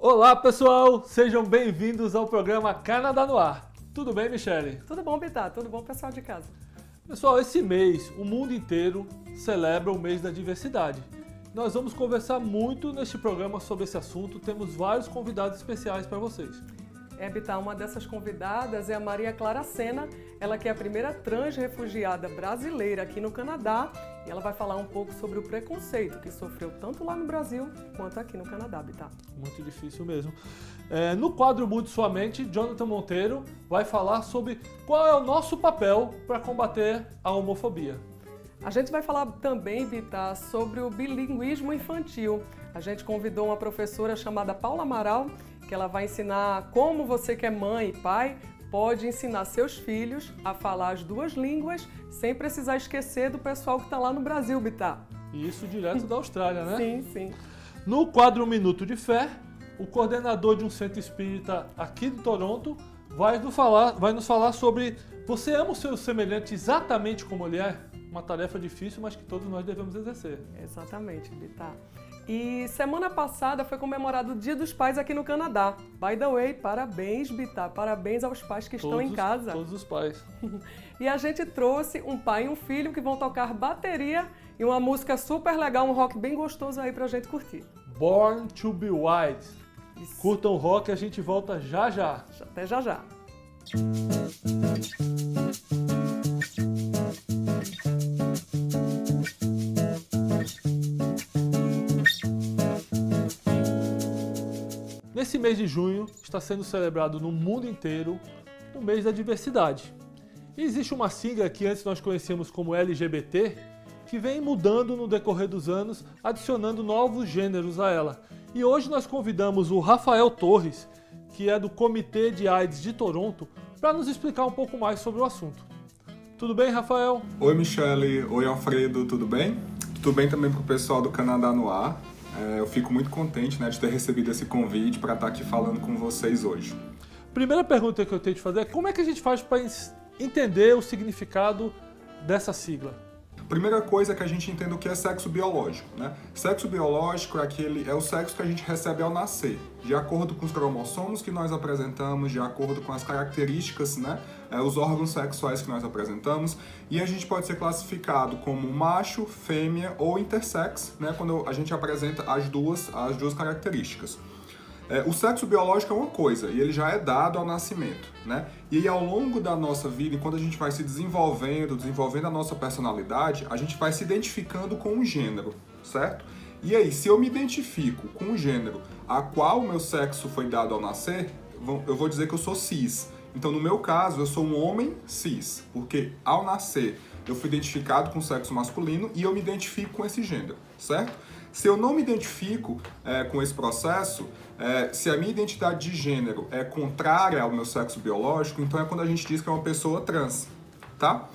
Olá pessoal, sejam bem-vindos ao programa Canadá no Ar. Tudo bem, Michele? Tudo bom, Bittar? Tudo bom, pessoal de casa? Pessoal, esse mês o mundo inteiro celebra o mês da diversidade. Nós vamos conversar muito neste programa sobre esse assunto, temos vários convidados especiais para vocês. Bittar, uma dessas convidadas é a Maria Clara Sena, ela que é a primeira trans-refugiada brasileira aqui no Canadá, e ela vai falar um pouco sobre o preconceito que sofreu tanto lá no Brasil quanto aqui no Canadá, Bittar. Muito difícil mesmo. No quadro Mude Sua Mente, Jonathan Monteiro vai falar sobre qual é o nosso papel para combater a homofobia. A gente vai falar também, Bittar, sobre o bilinguismo infantil. A gente convidou uma professora chamada Paula Amaral, que ela vai ensinar como você que é mãe e pai pode ensinar seus filhos a falar as duas línguas sem precisar esquecer do pessoal que está lá no Brasil, Bittar. Isso direto da Austrália, né? Sim, sim. No quadro Minuto de Fé, o coordenador de um centro espírita aqui de Toronto vai nos falar sobre você ama o seu semelhante exatamente como ele é? Uma tarefa difícil, mas que todos nós devemos exercer. Exatamente, Bittar. E semana passada foi comemorado o Dia dos Pais aqui no Canadá. By the way, parabéns, Bittar, parabéns aos pais que estão em casa. Todos os pais. E a gente trouxe um pai e um filho que vão tocar bateria e uma música super legal, um rock bem gostoso aí pra gente curtir. Born to be Wild. Isso. Curtam o rock, a gente volta já já. Até já já. Nesse mês de junho está sendo celebrado no mundo inteiro o mês da diversidade. E existe uma sigla que antes nós conhecíamos como LGBT, que vem mudando no decorrer dos anos, adicionando novos gêneros a ela. E hoje nós convidamos o Rafael Torres, que é do Comitê de AIDS de Toronto, para nos explicar um pouco mais sobre o assunto. Tudo bem, Rafael? Oi, Michele. Oi, Alfredo. Tudo bem? Tudo bem também para o pessoal do Canadá no Ar. Eu fico muito contente, de ter recebido esse convite para estar aqui falando com vocês hoje. Primeira pergunta que eu tenho de fazer é como é que a gente faz para entender o significado dessa sigla? Primeira coisa é que a gente entenda o que é sexo biológico, né? Sexo biológico é o sexo que a gente recebe ao nascer, de acordo com os cromossomos que nós apresentamos, de acordo com as características, os órgãos sexuais que nós apresentamos, e a gente pode ser classificado como macho, fêmea ou intersex, quando a gente apresenta as duas características. O sexo biológico é uma coisa, e ele já é dado ao nascimento, E aí, ao longo da nossa vida, enquanto a gente vai se desenvolvendo a nossa personalidade, a gente vai se identificando com um gênero, certo? E aí, se eu me identifico com um gênero a qual o meu sexo foi dado ao nascer, eu vou dizer que eu sou cis. Então, no meu caso, eu sou um homem cis, porque ao nascer eu fui identificado com o sexo masculino e eu me identifico com esse gênero, certo? Se eu não me identifico com esse processo, se a minha identidade de gênero é contrária ao meu sexo biológico, então é quando a gente diz que é uma pessoa trans, tá?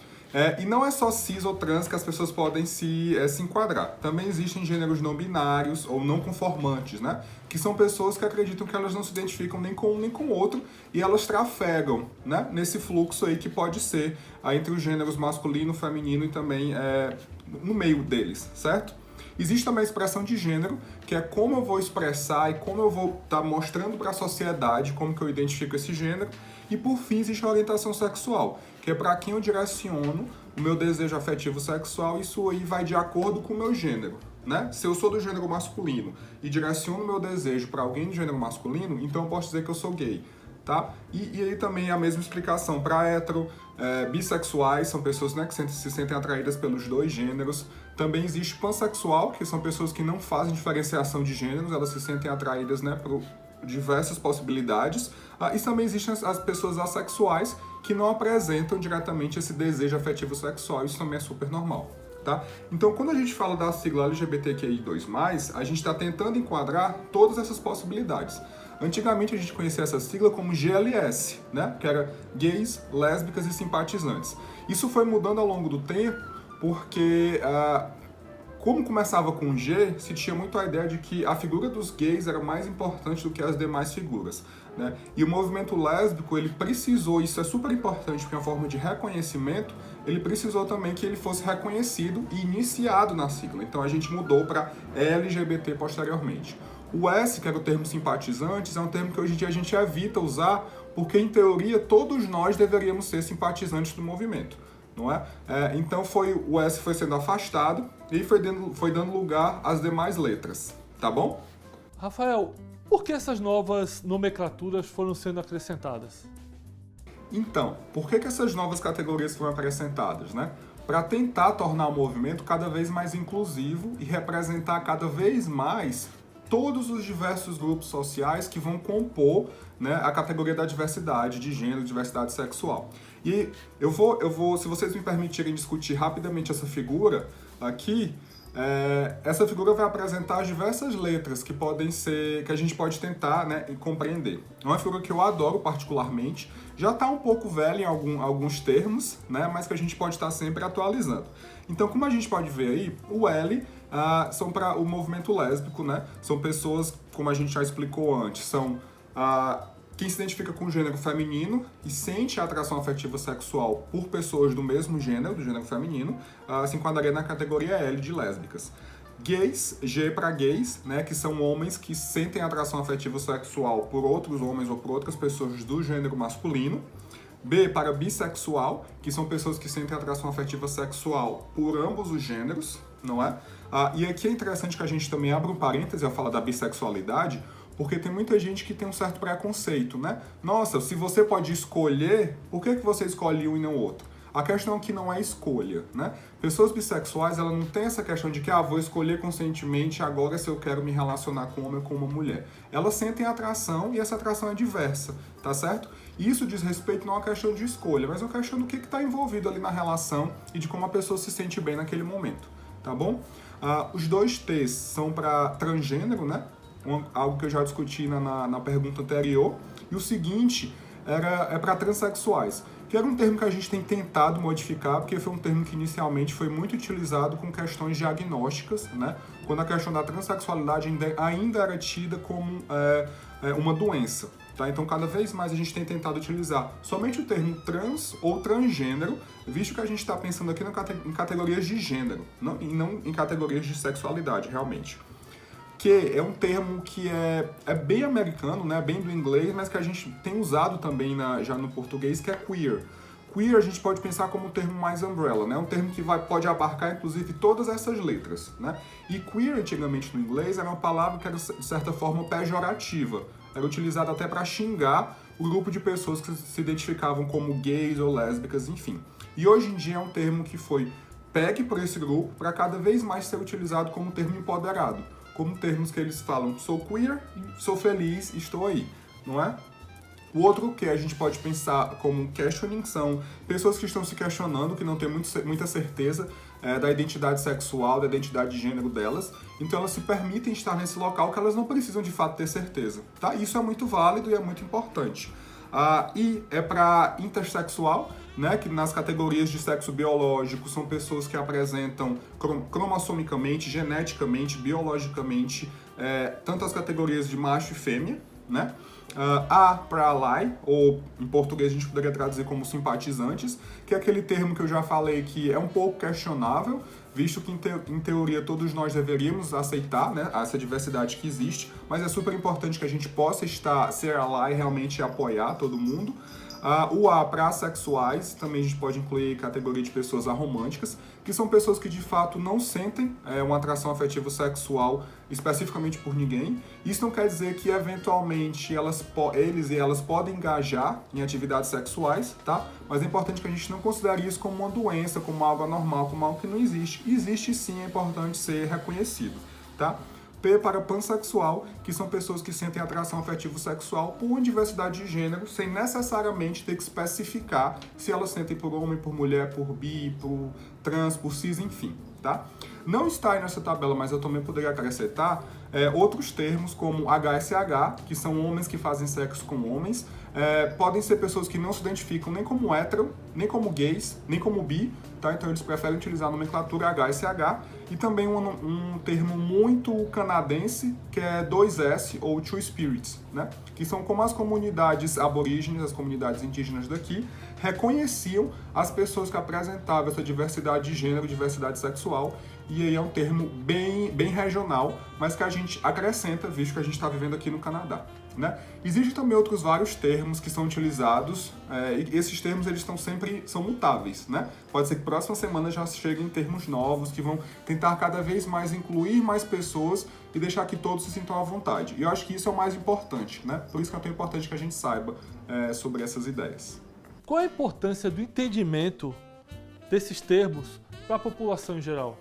E não é só cis ou trans que as pessoas podem se enquadrar. Também existem gêneros não binários ou não conformantes, que são pessoas que acreditam que elas não se identificam nem com um nem com o outro e elas trafegam, nesse fluxo aí que pode ser entre os gêneros masculino, feminino e também no meio deles, certo? Existe também a expressão de gênero, que é como eu vou expressar e como eu vou estar mostrando para a sociedade como que eu identifico esse gênero. E por fim, existe a orientação sexual, que é para quem eu direciono o meu desejo afetivo sexual, isso aí vai de acordo com o meu gênero, Se eu sou do gênero masculino e direciono o meu desejo para alguém do gênero masculino, então eu posso dizer que eu sou gay. Tá? E aí também a mesma explicação para hétero, bissexuais, são pessoas que se sentem atraídas pelos dois gêneros. Também existe pansexual, que são pessoas que não fazem diferenciação de gêneros, elas se sentem atraídas por diversas possibilidades. E também existem as pessoas assexuais, que não apresentam diretamente esse desejo afetivo sexual, isso também é super normal. Tá? Então, quando a gente fala da sigla LGBTQI2+, a gente está tentando enquadrar todas essas possibilidades. Antigamente a gente conhecia essa sigla como GLS, que era gays, lésbicas e simpatizantes. Isso foi mudando ao longo do tempo porque, como começava com G, se tinha muito a ideia de que a figura dos gays era mais importante do que as demais figuras. E o movimento lésbico, ele precisou, isso é super importante porque é uma forma de reconhecimento, ele precisou também que ele fosse reconhecido e iniciado na sigla. Então a gente mudou para LGBT posteriormente. O S, que era o termo simpatizantes, é um termo que hoje em dia a gente evita usar, porque em teoria todos nós deveríamos ser simpatizantes do movimento, não é? Então o S foi sendo afastado e foi dando lugar às demais letras, tá bom? Rafael, por que essas novas nomenclaturas foram sendo acrescentadas? Então, por que essas novas categorias foram acrescentadas, né? Para tentar tornar o movimento cada vez mais inclusivo e representar cada vez mais todos os diversos grupos sociais que vão compor, né, a categoria da diversidade de gênero, diversidade sexual. E eu vou, se vocês me permitirem discutir rapidamente essa figura aqui, essa figura vai apresentar as diversas letras que a gente pode tentar, né, compreender. É uma figura que eu adoro particularmente, já está um pouco velha em alguns termos, né, mas que a gente pode estar sempre atualizando. Então, como a gente pode ver aí, o L são para o movimento lésbico, né? São pessoas, como a gente já explicou antes, são quem se identifica com o gênero feminino e sente a atração afetiva sexual por pessoas do mesmo gênero, do gênero feminino, se enquadraria na categoria L de lésbicas. Gays, G para gays, né, que são homens que sentem atração afetiva sexual por outros homens ou por outras pessoas do gênero masculino. B para bissexual, que são pessoas que sentem atração afetiva sexual por ambos os gêneros, não é? E aqui é interessante que a gente também abra um parêntese ao falar da bissexualidade, porque tem muita gente que tem um certo preconceito, né? Nossa, se você pode escolher, por que você escolhe um e não outro? A questão é que não é escolha, né? Pessoas bissexuais, elas não têm essa questão de que, vou escolher conscientemente agora se eu quero me relacionar com um homem ou com uma mulher. Elas sentem atração e essa atração é diversa, tá certo? E isso diz respeito não a uma questão de escolha, mas a uma questão do que está envolvido ali na relação e de como a pessoa se sente bem naquele momento, tá bom? Os dois T's são para transgênero, né? Algo que eu já discuti na pergunta anterior. E o seguinte é para transexuais, que era um termo que a gente tem tentado modificar, porque foi um termo que inicialmente foi muito utilizado com questões diagnósticas, né? Quando a questão da transexualidade ainda era tida como uma doença. Tá? Então, cada vez mais a gente tem tentado utilizar somente o termo trans ou transgênero, visto que a gente está pensando aqui em categorias de gênero, e não em categorias de sexualidade, realmente. Que é um termo que é bem americano, né, bem do inglês, mas que a gente tem usado também já no português, que é queer. Queer a gente pode pensar como um termo mais umbrella, né, um termo que pode abarcar inclusive todas essas letras, né. E queer antigamente no inglês era uma palavra que era de certa forma pejorativa, era utilizada até para xingar o grupo de pessoas que se identificavam como gays ou lésbicas, enfim. E hoje em dia é um termo que foi pegue por esse grupo para cada vez mais ser utilizado como termo empoderado, como termos que eles falam, sou queer, sou feliz, estou aí, não é? O outro que a gente pode pensar como questioning são pessoas que estão se questionando, que não têm muita certeza da identidade sexual, da identidade de gênero delas, então elas se permitem estar nesse local que elas não precisam de fato ter certeza, tá? Isso é muito válido e é muito importante. E é para intersexual, né, que nas categorias de sexo biológico são pessoas que apresentam cromossomicamente, geneticamente, biologicamente, tanto as categorias de macho e fêmea, né? A para ally, ou em português a gente poderia traduzir como simpatizantes, que é aquele termo que eu já falei que é um pouco questionável, visto que em teoria todos nós deveríamos aceitar, né, essa diversidade que existe, mas é super importante que a gente possa ser ally e realmente apoiar todo mundo. O A para assexuais, também a gente pode incluir categoria de pessoas aromânticas, que são pessoas que de fato não sentem uma atração afetiva sexual especificamente por ninguém. Isso não quer dizer que eventualmente eles e elas podem engajar em atividades sexuais, tá? Mas é importante que a gente não considere isso como uma doença, como algo anormal, como algo que não existe. Existe sim, é importante ser reconhecido, tá? P para pansexual, que são pessoas que sentem atração afetivo sexual por uma diversidade de gênero, sem necessariamente ter que especificar se elas sentem por homem, por mulher, por bi, por trans, por cis, enfim, tá? Não está aí nessa tabela, mas eu também poderia acrescentar outros termos como HSH, que são homens que fazem sexo com homens, podem ser pessoas que não se identificam nem como hétero, nem como gays, nem como bi, tá? Então eles preferem utilizar a nomenclatura HSH, E também um termo muito canadense, que é 2S, ou Two Spirits, né? Que são como as comunidades aborígenes, as comunidades indígenas daqui, reconheciam as pessoas que apresentavam essa diversidade de gênero, diversidade sexual, e aí é um termo bem regional, mas que a gente acrescenta, visto que a gente está vivendo aqui no Canadá. Né? Existem também outros vários termos que são utilizados, e esses termos eles são mutáveis, né? Pode ser que próxima semana já cheguem termos novos que vão tentar cada vez mais incluir mais pessoas e deixar que todos se sintam à vontade. E eu acho que isso é o mais importante, né? Por isso que é tão importante que a gente saiba sobre essas ideias. Qual a importância do entendimento desses termos para a população em geral?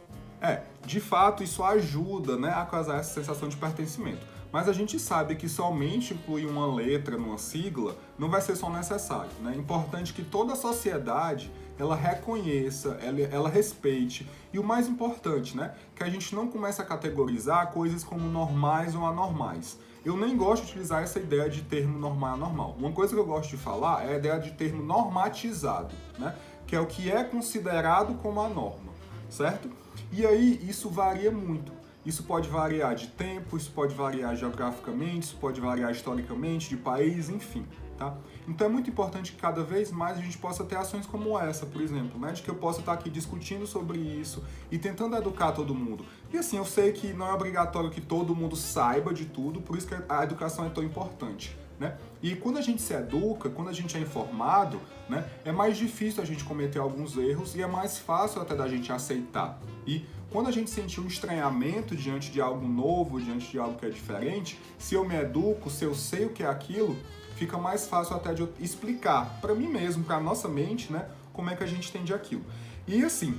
De fato, isso ajuda, né, a causar essa sensação de pertencimento. Mas a gente sabe que somente incluir uma letra numa sigla não vai ser só necessário, né? É importante que toda a sociedade ela reconheça, ela respeite. E o mais importante, né, que a gente não comece a categorizar coisas como normais ou anormais. Eu nem gosto de utilizar essa ideia de termo normal e anormal. Uma coisa que eu gosto de falar é a ideia de termo normatizado, né, que é o que é considerado como a norma, certo? E aí isso varia muito. Isso pode variar de tempo, isso pode variar geograficamente, isso pode variar historicamente, de país, enfim. Tá? Então é muito importante que cada vez mais a gente possa ter ações como essa, por exemplo, né? De que eu possa estar aqui discutindo sobre isso e tentando educar todo mundo. E assim, eu sei que não é obrigatório que todo mundo saiba de tudo, por isso que a educação é tão importante. Né? E quando a gente se educa, quando a gente é informado, né, é mais difícil a gente cometer alguns erros e é mais fácil até da gente aceitar. E quando a gente sentir um estranhamento diante de algo novo, diante de algo que é diferente, se eu me educo, se eu sei o que é aquilo, fica mais fácil até de eu explicar para mim mesmo, para a nossa mente, né, como é que a gente entende aquilo. E assim,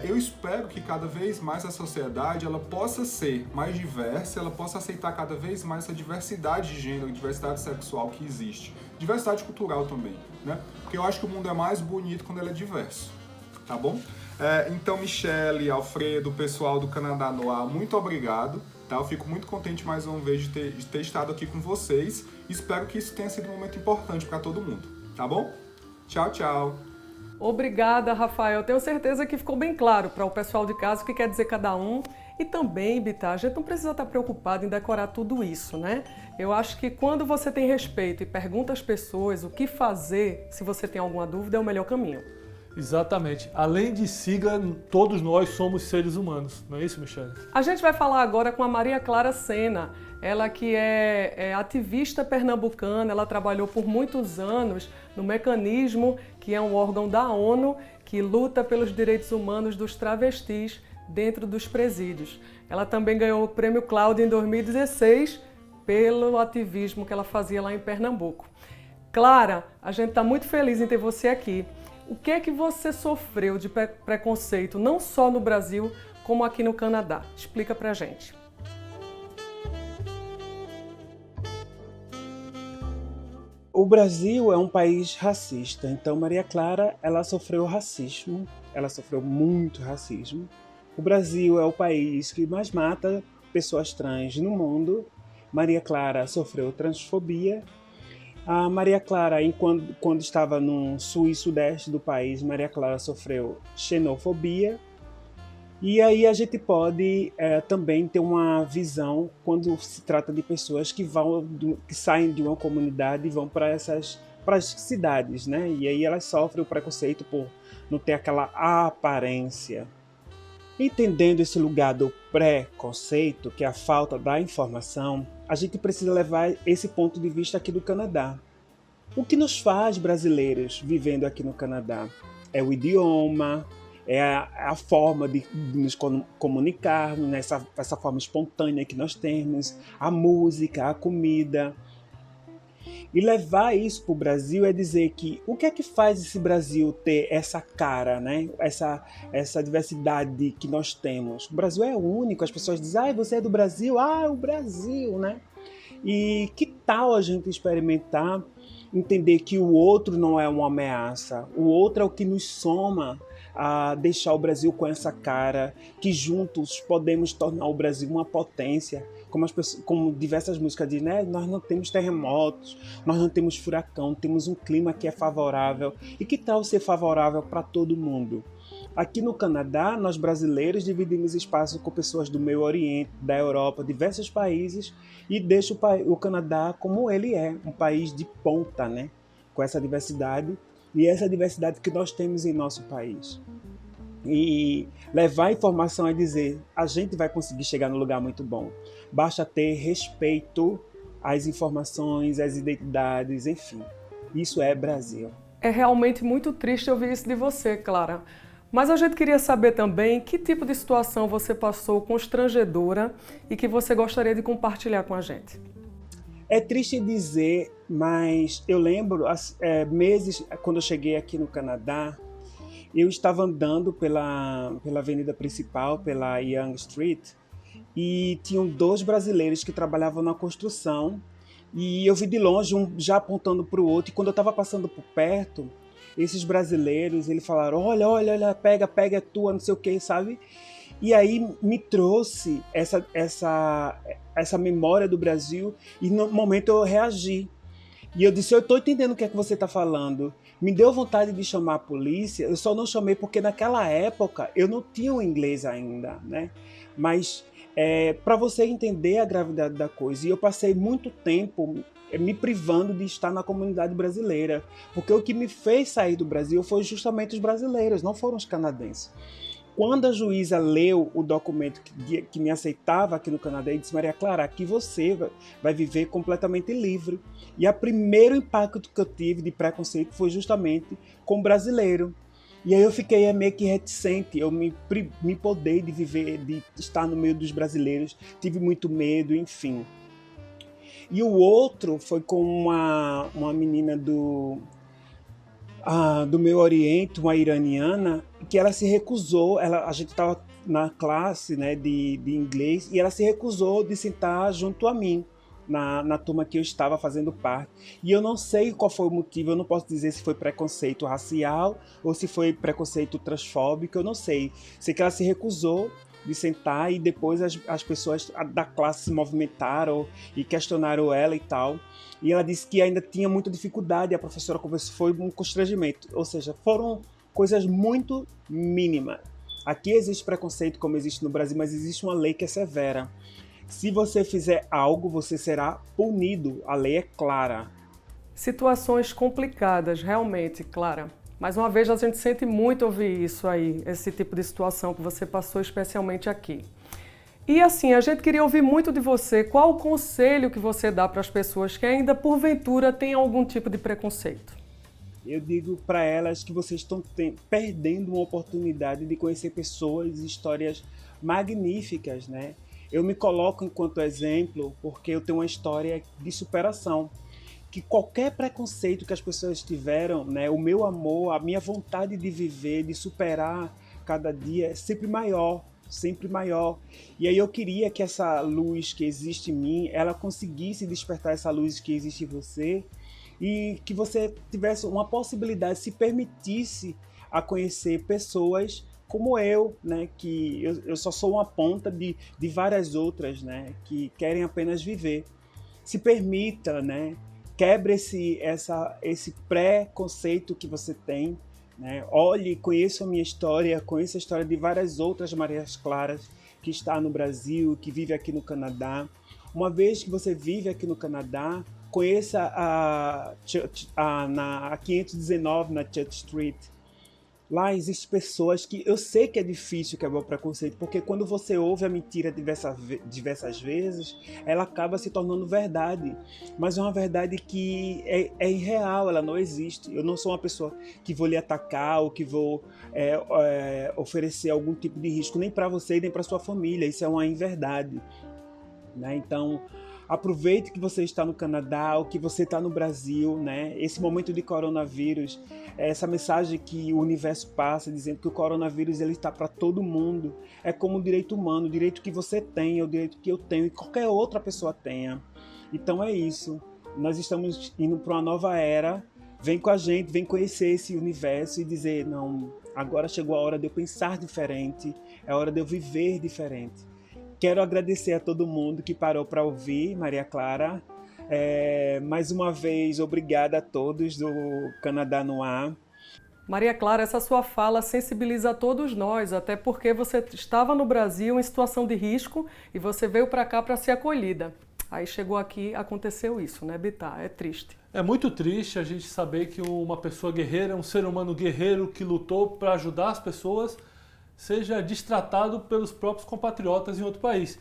eu espero que cada vez mais a sociedade ela possa ser mais diversa, ela possa aceitar cada vez mais essa diversidade de gênero, diversidade sexual que existe. Diversidade cultural também, né? Porque eu acho que o mundo é mais bonito quando ele é diverso, tá bom? Então, Michele, Alfredo, pessoal do Canadá Noir, muito obrigado. Tá? Eu fico muito contente mais uma vez de ter estado aqui com vocês. Espero que isso tenha sido um momento importante para todo mundo, tá bom? Tchau, tchau! Obrigada, Rafael. Tenho certeza que ficou bem claro para o pessoal de casa o que quer dizer cada um. E também, Bita, a gente não precisa estar preocupado em decorar tudo isso, né? Eu acho que quando você tem respeito e pergunta às pessoas o que fazer, se você tem alguma dúvida, é o melhor caminho. Exatamente. Além de sigla, todos nós somos seres humanos. Não é isso, Michele? A gente vai falar agora com a Maria Clara Sena. Ela que é ativista pernambucana, ela trabalhou por muitos anos no Mecanismo, que é um órgão da ONU que luta pelos direitos humanos dos travestis dentro dos presídios. Ela também ganhou o Prêmio Cláudia em 2016 pelo ativismo que ela fazia lá em Pernambuco. Clara, a gente está muito feliz em ter você aqui. O que é que você sofreu de preconceito, não só no Brasil, como aqui no Canadá? Explica pra gente. O Brasil é um país racista, então Maria Clara, ela sofreu racismo, ela sofreu muito racismo. O Brasil é o país que mais mata pessoas trans no mundo. Maria Clara sofreu transfobia. A Maria Clara, quando estava no sul e sudeste do país, Maria Clara sofreu xenofobia. E aí a gente pode também ter uma visão quando se trata de pessoas que saem de uma comunidade e vão para as cidades, né? E aí elas sofrem o preconceito por não ter aquela aparência. Entendendo esse lugar do preconceito, que é a falta da informação, a gente precisa levar esse ponto de vista aqui do Canadá. O que nos faz brasileiros vivendo aqui no Canadá? É o idioma, é a forma de nos comunicarmos, né? essa forma espontânea que nós temos, a música, a comida. E levar isso para o Brasil é dizer que o que é que faz esse Brasil ter essa cara, né? essa diversidade que nós temos. O Brasil é único, as pessoas dizem, você é do Brasil? Ah, o Brasil, né? E que tal a gente experimentar, entender que o outro não é uma ameaça, o outro é o que nos soma a deixar o Brasil com essa cara, que juntos podemos tornar o Brasil uma potência, como diversas músicas dizem, né? Nós não temos terremotos, nós não temos furacão, temos um clima que é favorável. E que tal ser favorável para todo mundo? Aqui no Canadá, nós brasileiros dividimos espaço com pessoas do Meio Oriente, da Europa, diversos países, e deixo o Canadá como ele é, um país de ponta, né? Com essa diversidade, e essa diversidade que nós temos em nosso país. E levar a informação é dizer, a gente vai conseguir chegar num lugar muito bom. Basta ter respeito às informações, às identidades, enfim. Isso é Brasil. É realmente muito triste ouvir isso de você, Clara. Mas a gente queria saber também que tipo de situação você passou constrangedora e que você gostaria de compartilhar com a gente. É triste dizer, mas eu lembro, meses quando eu cheguei aqui no Canadá, eu estava andando pela avenida principal, pela Yonge Street, e tinham 2 brasileiros que trabalhavam na construção, e eu vi de longe um já apontando para o outro, e quando eu estava passando por perto, esses brasileiros, eles falaram, olha, pega, é tua, não sei o que, sabe? E aí me trouxe essa memória do Brasil, e no momento eu reagi. E eu disse, eu estou entendendo o que é que você está falando. Me deu vontade de chamar a polícia, eu só não chamei porque naquela época eu não tinha o inglês ainda, né? Mas para você entender a gravidade da coisa, e eu passei muito tempo me privando de estar na comunidade brasileira, porque o que me fez sair do Brasil foi justamente os brasileiros, não foram os canadenses. Quando a juíza leu o documento que me aceitava aqui no Canadá, e disse, Maria Clara, aqui você vai viver completamente livre. E o primeiro impacto que eu tive de preconceito foi justamente com o brasileiro. E aí eu fiquei meio que reticente, eu me podei de viver, de estar no meio dos brasileiros, tive muito medo, enfim. E o outro foi com uma menina do Meio Oriente, uma iraniana, que ela se recusou, a gente estava na classe, né, de inglês, e ela se recusou de sentar junto a mim, na turma que eu estava fazendo parte. E eu não sei qual foi o motivo, eu não posso dizer se foi preconceito racial ou se foi preconceito transfóbico, eu não sei. Sei que ela se recusou de sentar e depois as pessoas da classe se movimentaram e questionaram ela e tal. E ela disse que ainda tinha muita dificuldade, a professora conversou, foi um constrangimento. Ou seja, foram coisas muito mínimas. Aqui existe preconceito como existe no Brasil, mas existe uma lei que é severa. Se você fizer algo, você será punido. A lei é clara. Situações complicadas, realmente, Clara. Mais uma vez, a gente sente muito ouvir isso aí, esse tipo de situação que você passou, especialmente aqui. E assim, a gente queria ouvir muito de você, qual o conselho que você dá para as pessoas que ainda, porventura, têm algum tipo de preconceito? Eu digo para elas que vocês estão perdendo uma oportunidade de conhecer pessoas e histórias magníficas, né? Eu me coloco enquanto exemplo porque eu tenho uma história de superação. Que qualquer preconceito que as pessoas tiveram, né, o meu amor, a minha vontade de viver, de superar cada dia é sempre maior, sempre maior. E aí eu queria que essa luz que existe em mim, ela conseguisse despertar essa luz que existe em você e que você tivesse uma possibilidade, se permitisse a conhecer pessoas como eu, né, que eu só sou uma ponta de várias outras, né, que querem apenas viver. Se permita, né, quebre esse pré-conceito que você tem, né? Olhe, conheça a minha história, conheça a história de várias outras Marias Claras que está no Brasil, que vive aqui no Canadá. Uma vez que você vive aqui no Canadá, conheça a 519 na Church Street. Lá existem pessoas que eu sei que é difícil quebrar o preconceito, porque quando você ouve a mentira diversas vezes, ela acaba se tornando verdade. Mas é uma verdade que é irreal, ela não existe. Eu não sou uma pessoa que vou lhe atacar ou que vou oferecer algum tipo de risco, nem para você nem para sua família. Isso é uma inverdade, né? Então, aproveite que você está no Canadá ou que você está no Brasil, né? Esse momento de coronavírus, essa mensagem que o universo passa, dizendo que o coronavírus ele está para todo mundo. É como um direito humano, o direito que você tem, é o direito que eu tenho e qualquer outra pessoa tenha. Então é isso. Nós estamos indo para uma nova era. Vem com a gente, vem conhecer esse universo e dizer, não, agora chegou a hora de eu pensar diferente, é a hora de eu viver diferente. Quero agradecer a todo mundo que parou para ouvir, Maria Clara. Mais uma vez, obrigada a todos do Canadá no Ar. Maria Clara, essa sua fala sensibiliza a todos nós, até porque você estava no Brasil em situação de risco e você veio para cá para ser acolhida. Aí chegou aqui, aconteceu isso, né, Bittar? É triste. É muito triste a gente saber que uma pessoa guerreira, um ser humano guerreiro que lutou para ajudar as pessoas, seja destratado pelos próprios compatriotas em outro país.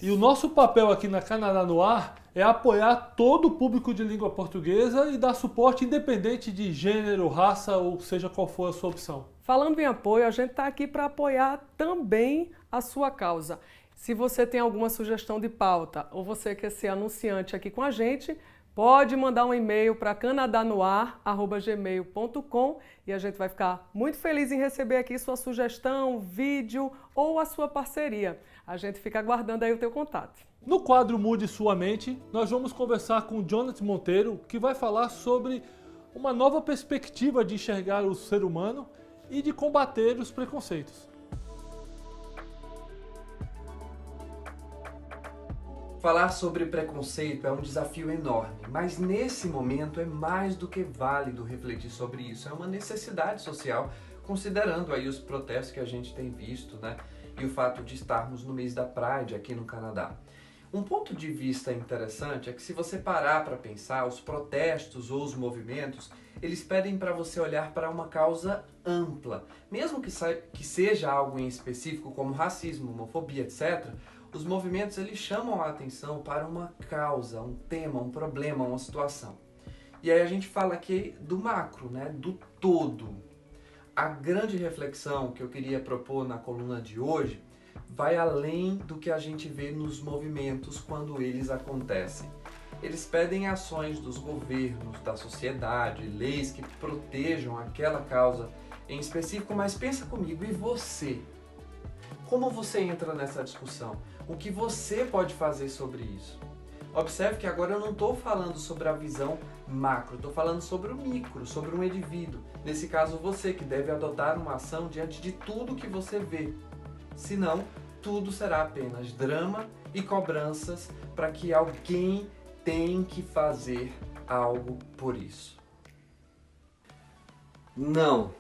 E o nosso papel aqui na Canadá no Ar é apoiar todo o público de língua portuguesa e dar suporte independente de gênero, raça ou seja qual for a sua opção. Falando em apoio, a gente está aqui para apoiar também a sua causa. Se você tem alguma sugestão de pauta ou você quer ser anunciante aqui com a gente, pode mandar um e-mail para canadanoar@gmail.com e a gente vai ficar muito feliz em receber aqui sua sugestão, vídeo ou a sua parceria. A gente fica aguardando aí o teu contato. No quadro Mude Sua Mente, nós vamos conversar com o Jonathan Monteiro, que vai falar sobre uma nova perspectiva de enxergar o ser humano e de combater os preconceitos. Falar sobre preconceito é um desafio enorme, mas nesse momento é mais do que válido refletir sobre isso. É uma necessidade social, considerando aí os protestos que a gente tem visto, né? E o fato de estarmos no mês da Pride aqui no Canadá. Um ponto de vista interessante é que se você parar para pensar, os protestos ou os movimentos, eles pedem para você olhar para uma causa ampla. Mesmo que seja algo em específico, como racismo, homofobia, etc., os movimentos eles chamam a atenção para uma causa, um tema, um problema, uma situação. E aí a gente fala aqui do macro, né? Do todo. A grande reflexão que eu queria propor na coluna de hoje vai além do que a gente vê nos movimentos quando eles acontecem. Eles pedem ações dos governos, da sociedade, leis que protejam aquela causa em específico, mas pensa comigo, e você? Como você entra nessa discussão? O que você pode fazer sobre isso? Observe que agora eu não estou falando sobre a visão macro, estou falando sobre o micro, sobre um indivíduo. Nesse caso, você que deve adotar uma ação diante de tudo que você vê. Senão, tudo será apenas drama e cobranças para que alguém tenha que fazer algo por isso. Não.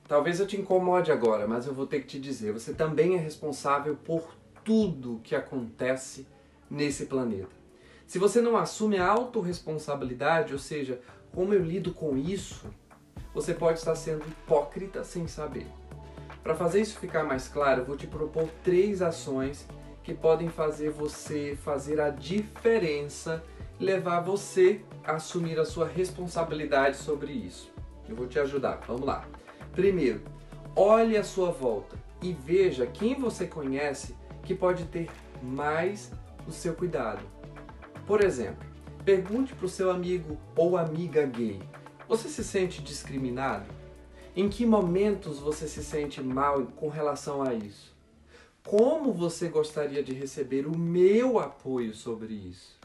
Talvez eu te incomode agora, mas eu vou ter que te dizer, você também é responsável por tudo que acontece nesse planeta. Se você não assume a autorresponsabilidade, ou seja, como eu lido com isso, você pode estar sendo hipócrita sem saber. Para fazer isso ficar mais claro, eu vou te propor 3 ações que podem fazer você fazer a diferença e levar você a assumir a sua responsabilidade sobre isso. Eu vou te ajudar, vamos lá. Primeiro, olhe à sua volta e veja quem você conhece que pode ter mais o seu cuidado. Por exemplo, pergunte para o seu amigo ou amiga gay: você se sente discriminado? Em que momentos você se sente mal com relação a isso? Como você gostaria de receber o meu apoio sobre isso?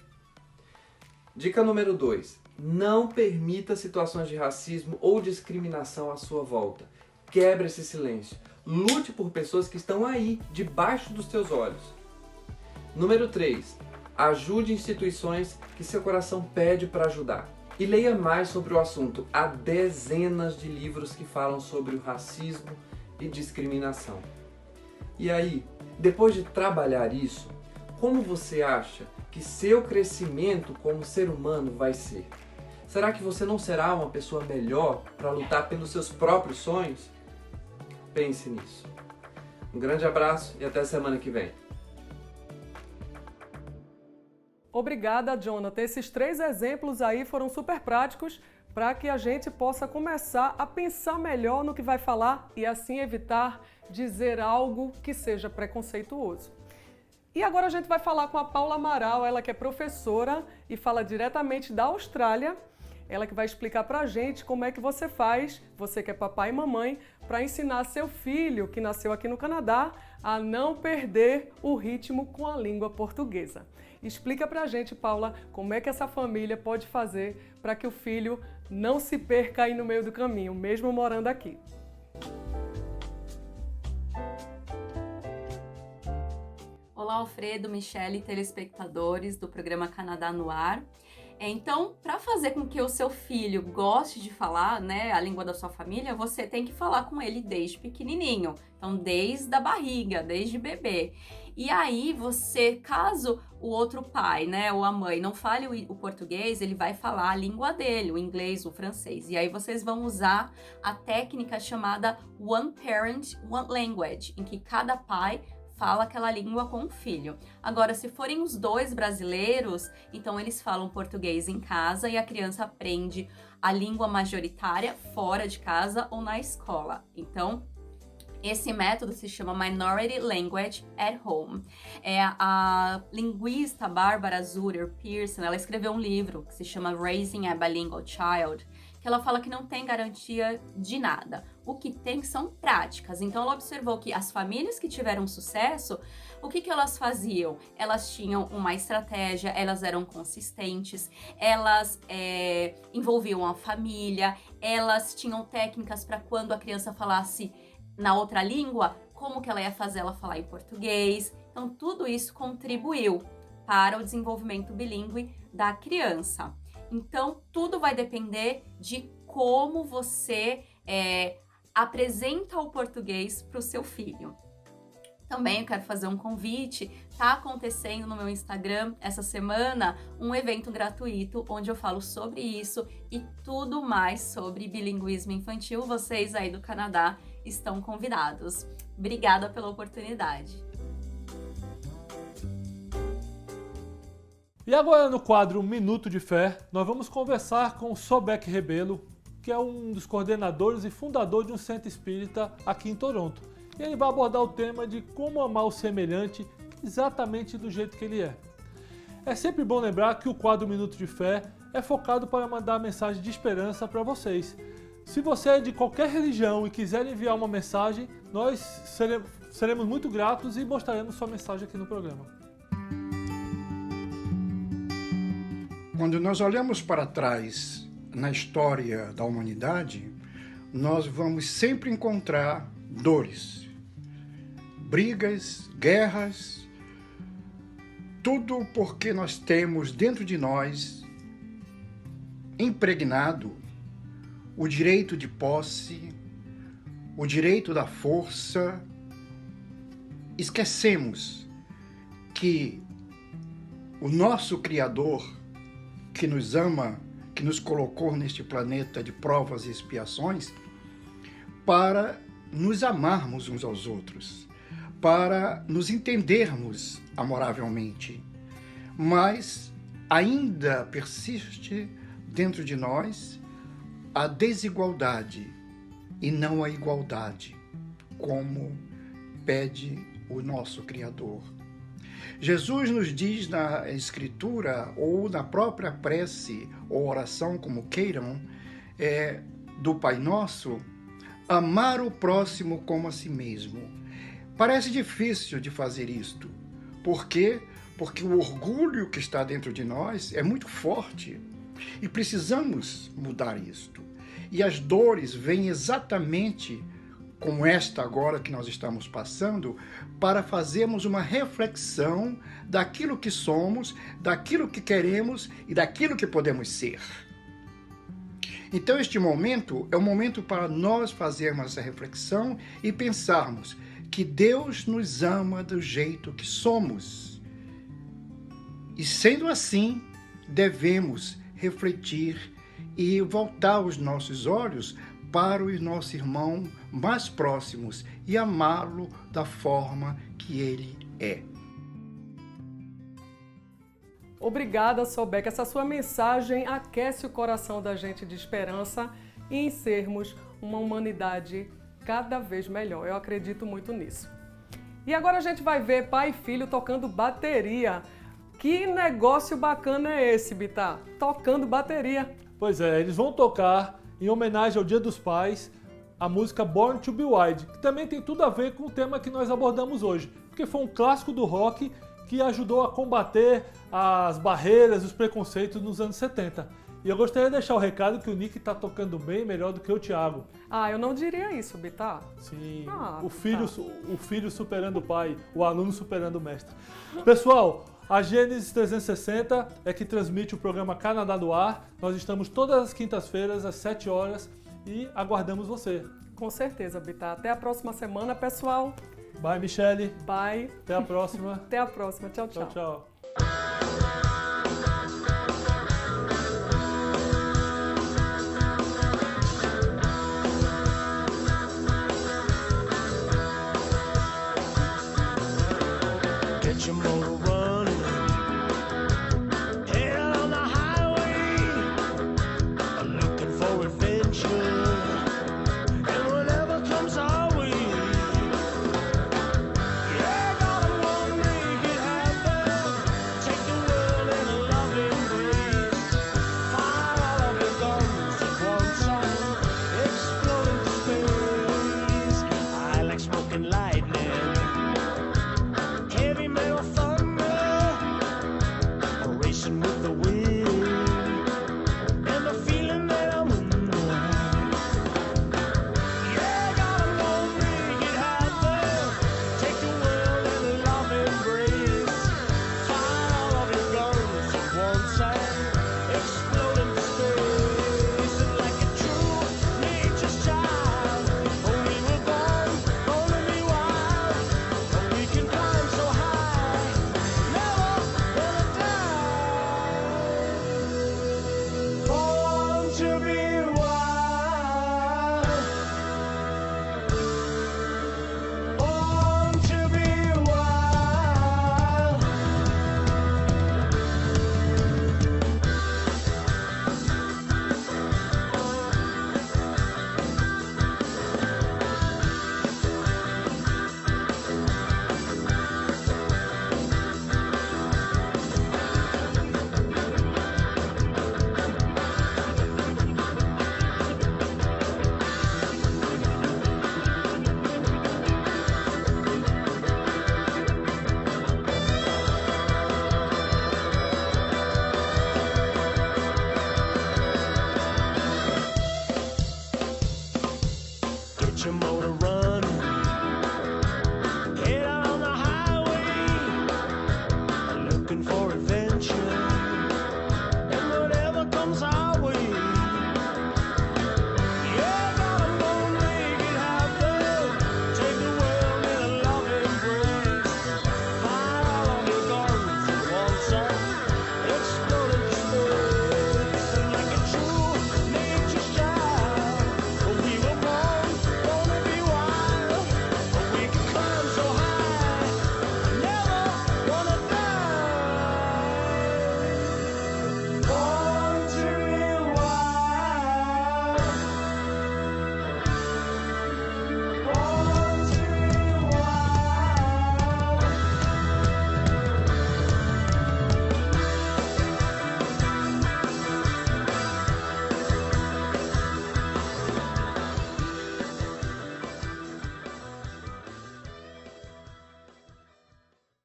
Dica número 2. Não permita situações de racismo ou discriminação à sua volta. Quebre esse silêncio. Lute por pessoas que estão aí, debaixo dos teus olhos. Número 3. Ajude instituições que seu coração pede para ajudar. E leia mais sobre o assunto. Há dezenas de livros que falam sobre o racismo e discriminação. E aí, depois de trabalhar isso, como você acha que seu crescimento como ser humano vai ser? Será que você não será uma pessoa melhor para lutar pelos seus próprios sonhos? Pense nisso. Um grande abraço e até semana que vem. Obrigada, Jonathan. Esses 3 exemplos aí foram super práticos para que a gente possa começar a pensar melhor no que vai falar e assim evitar dizer algo que seja preconceituoso. E agora a gente vai falar com a Paula Amaral, ela que é professora e fala diretamente da Austrália. Ela que vai explicar pra gente como é que você faz, você que é papai e mamãe, para ensinar seu filho, que nasceu aqui no Canadá, a não perder o ritmo com a língua portuguesa. Explica pra gente, Paula, como é que essa família pode fazer para que o filho não se perca aí no meio do caminho, mesmo morando aqui. Olá, Alfredo, Michele, telespectadores do programa Canadá no Ar. Então, para fazer com que o seu filho goste de falar, né, a língua da sua família, você tem que falar com ele desde pequenininho. Então, desde a barriga, desde bebê. E aí, você, caso o outro pai, né, ou a mãe não fale o português, ele vai falar a língua dele, o inglês, o francês. E aí, vocês vão usar a técnica chamada One Parent, One Language, em que cada pai fala aquela língua com o filho. Agora, se forem os dois brasileiros, então eles falam português em casa e a criança aprende a língua majoritária fora de casa ou na escola. Então, esse método se chama Minority Language at Home. A linguista Barbara Zutter Pearson, ela escreveu um livro que se chama Raising a Bilingual Child, que ela fala que não tem garantia de nada. O que tem são práticas. Então, ela observou que as famílias que tiveram sucesso, o que elas faziam? Elas tinham uma estratégia, elas eram consistentes, elas envolviam a família, elas tinham técnicas para quando a criança falasse na outra língua, como que ela ia fazer ela falar em português. Então, tudo isso contribuiu para o desenvolvimento bilíngue da criança. Então, tudo vai depender de como você apresenta o português para o seu filho. Também eu quero fazer um convite. Tá acontecendo no meu Instagram essa semana um evento gratuito onde eu falo sobre isso e tudo mais sobre bilinguismo infantil. Vocês aí do Canadá estão convidados. Obrigada pela oportunidade. E agora no quadro Minuto de Fé, nós vamos conversar com o Sobek Rebelo, que é um dos coordenadores e fundador de um centro espírita aqui em Toronto. E ele vai abordar o tema de como amar o semelhante exatamente do jeito que ele é. É sempre bom lembrar que o quadro Minuto de Fé é focado para mandar mensagem de esperança para vocês. Se você é de qualquer religião e quiser enviar uma mensagem, nós seremos muito gratos e mostraremos sua mensagem aqui no programa. Quando nós olhamos para trás na história da humanidade, nós vamos sempre encontrar dores, brigas, guerras, tudo porque nós temos dentro de nós impregnado o direito de posse, o direito da força. Esquecemos que o nosso Criador, que nos ama, que nos colocou neste planeta de provas e expiações, para nos amarmos uns aos outros, para nos entendermos amoravelmente. Mas ainda persiste dentro de nós a desigualdade e não a igualdade, como pede o nosso Criador. Jesus nos diz na Escritura, ou na própria prece ou oração, como queiram, do Pai Nosso, amar o próximo como a si mesmo. Parece difícil de fazer isto. Por quê? Porque o orgulho que está dentro de nós é muito forte e precisamos mudar isto. E as dores vêm exatamente como esta agora que nós estamos passando, para fazermos uma reflexão daquilo que somos, daquilo que queremos e daquilo que podemos ser. Então este momento é um momento para nós fazermos essa reflexão e pensarmos que Deus nos ama do jeito que somos. E sendo assim, devemos refletir e voltar os nossos olhos para o nosso irmão mais próximos e amá-lo da forma que ele é. Obrigada, Sobek. Essa sua mensagem aquece o coração da gente de esperança e em sermos uma humanidade cada vez melhor. Eu acredito muito nisso. E agora a gente vai ver pai e filho tocando bateria. Que negócio bacana é esse, Bittar? Tocando bateria. Pois é, eles vão tocar em homenagem ao Dia dos Pais, a música Born to be Wild, que também tem tudo a ver com o tema que nós abordamos hoje, porque foi um clássico do rock que ajudou a combater as barreiras, os preconceitos nos anos 70. E eu gostaria de deixar o recado que o Nick está tocando bem melhor do que o Thiago. Ah, eu não diria isso, Bittar. Sim, o filho superando o pai, o aluno superando o mestre. Pessoal, A Gênesis 360 é que transmite o programa Canadá no Ar. Nós estamos todas as quintas-feiras, às 7 horas, e aguardamos você. Com certeza, Bittar. Até a próxima semana, pessoal. Bye, Michele. Bye. Até a próxima. Até a próxima. Tchau, tchau. Tchau, tchau.